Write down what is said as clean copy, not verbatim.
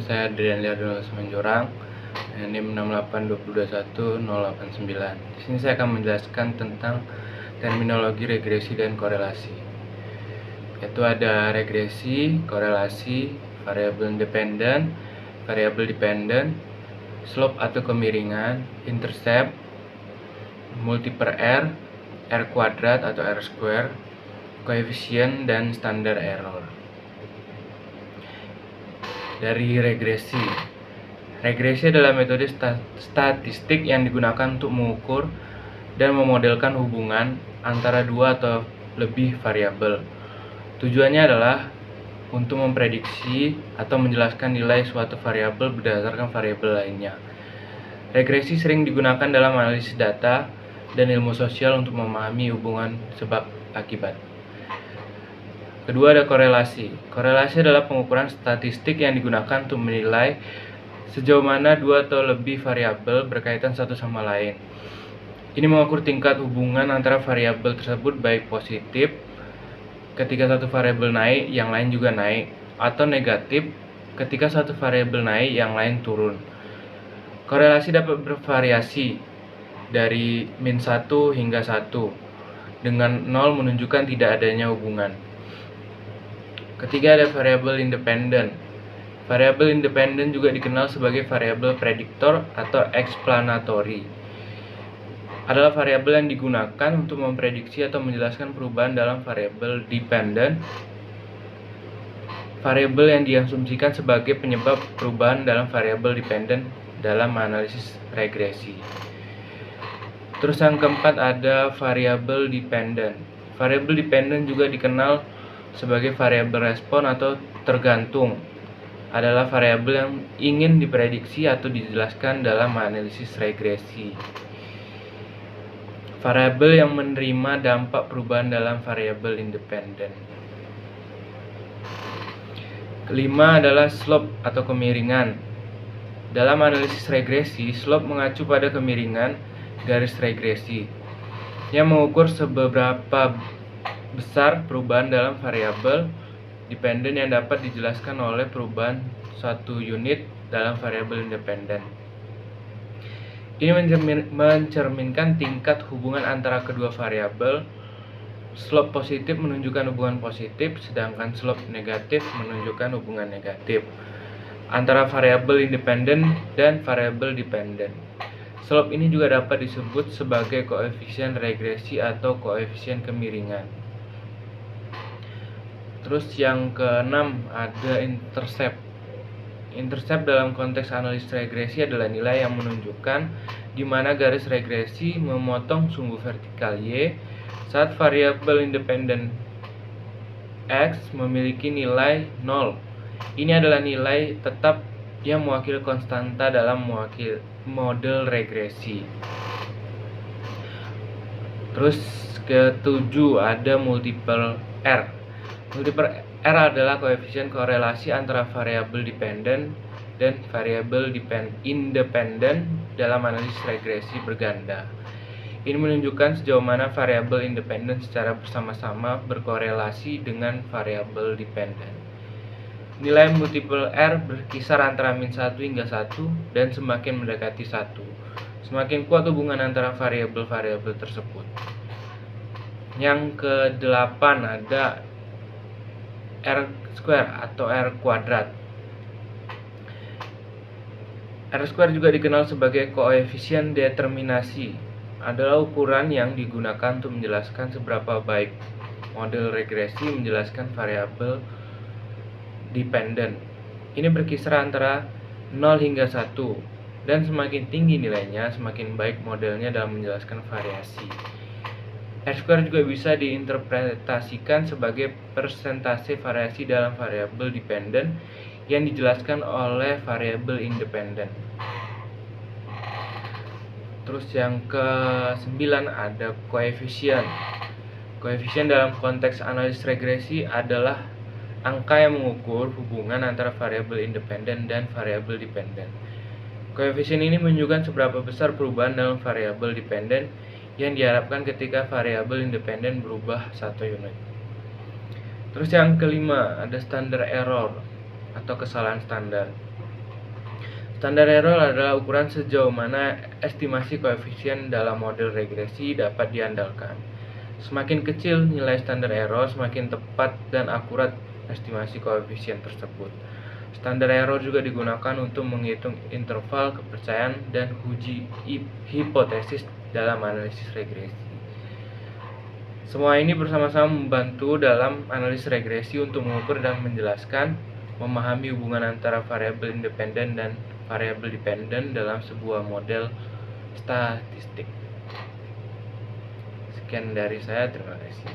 saya Adrian Liardona Semenjorang, NIM 68221-089. Di sini saya akan menjelaskan tentang terminologi regresi dan korelasi. Yaitu ada regresi, korelasi, variabel independen, variabel dependen, slope atau kemiringan, intercept, multiple R, R kuadrat atau R square, koefisien, dan standar error. Dari regresi. Regresi adalah metode statistik yang digunakan untuk mengukur dan memodelkan hubungan antara dua atau lebih variabel. Tujuannya adalah untuk memprediksi atau menjelaskan nilai suatu variabel berdasarkan variabel lainnya. Regresi sering digunakan dalam analisis data dan ilmu sosial untuk memahami hubungan sebab akibat. Kedua ada korelasi. Korelasi adalah pengukuran statistik yang digunakan untuk menilai sejauh mana dua atau lebih variabel berkaitan satu sama lain. Ini mengukur tingkat hubungan antara variabel tersebut baik positif ketika satu variabel naik, yang lain juga naik, atau negatif ketika satu variabel naik, yang lain turun. Korelasi dapat bervariasi dari -1 hingga 1, dengan 0 menunjukkan tidak adanya hubungan. Ketiga ada variabel independen. Variabel independen juga dikenal sebagai variabel prediktor atau explanatory. Adalah variabel yang digunakan untuk memprediksi atau menjelaskan perubahan dalam variabel dependen. Variabel yang diasumsikan sebagai penyebab perubahan dalam variabel dependen dalam analisis regresi. Terus yang keempat ada variabel dependen. Variabel dependen juga dikenal sebagai variabel respon atau tergantung. Adalah variabel yang ingin diprediksi atau dijelaskan dalam analisis regresi. Variabel yang menerima dampak perubahan dalam variabel independen. Kelima adalah slope atau kemiringan. Dalam analisis regresi, slope mengacu pada kemiringan garis regresi yang mengukur seberapa besar perubahan dalam variabel dependen yang dapat dijelaskan oleh perubahan suatu unit dalam variabel independen. Ini mencerminkan tingkat hubungan antara kedua variabel. Slope positif menunjukkan hubungan positif, sedangkan slope negatif menunjukkan hubungan negatif antara variabel independen dan variabel dependen. Slope ini juga dapat disebut sebagai koefisien regresi atau koefisien kemiringan. Terus yang keenam ada intercept. Intercept dalam konteks analisis regresi adalah nilai yang menunjukkan di mana garis regresi memotong sumbu vertikal Y saat variabel independen X memiliki nilai 0. Ini adalah nilai tetap yang mewakili konstanta dalam model regresi. Terus ketujuh ada multiple R. Multiple R adalah koefisien korelasi antara variabel dependen dan variabel independen dalam analisis regresi berganda. Ini menunjukkan sejauh mana variabel independen secara bersama-sama berkorelasi dengan variabel dependen. Nilai multiple R berkisar antara -1 hingga 1 dan semakin mendekati 1. Semakin kuat hubungan antara variabel-variabel tersebut. Yang ke-8 ada R square atau R kuadrat. R square juga dikenal sebagai koefisien determinasi. Adalah ukuran yang digunakan untuk menjelaskan seberapa baik model regresi menjelaskan variabel dependen. Ini berkisar antara 0 hingga 1, dan semakin tinggi nilainya, semakin baik modelnya dalam menjelaskan variasi. R-square juga bisa diinterpretasikan sebagai persentase variasi dalam variabel dependen yang dijelaskan oleh variabel independen. Terus yang ke-9 ada koefisien. Koefisien dalam konteks analisis regresi adalah angka yang mengukur hubungan antara variabel independen dan variabel dependen. Koefisien ini menunjukkan seberapa besar perubahan dalam variabel dependen yang diharapkan ketika variabel independen berubah satu unit. Terus yang kelima ada standar error atau kesalahan standar. Standar error adalah ukuran sejauh mana estimasi koefisien dalam model regresi dapat diandalkan. Semakin kecil nilai standar error, semakin tepat dan akurat estimasi koefisien tersebut. Standar error juga digunakan untuk menghitung interval kepercayaan dan uji hipotesis dalam analisis regresi. Semua ini bersama-sama membantu dalam analisis regresi untuk mengukur dan menjelaskan, memahami hubungan antara variabel independen dan variabel dependen dalam sebuah model statistik. Sekian dari saya, terima kasih.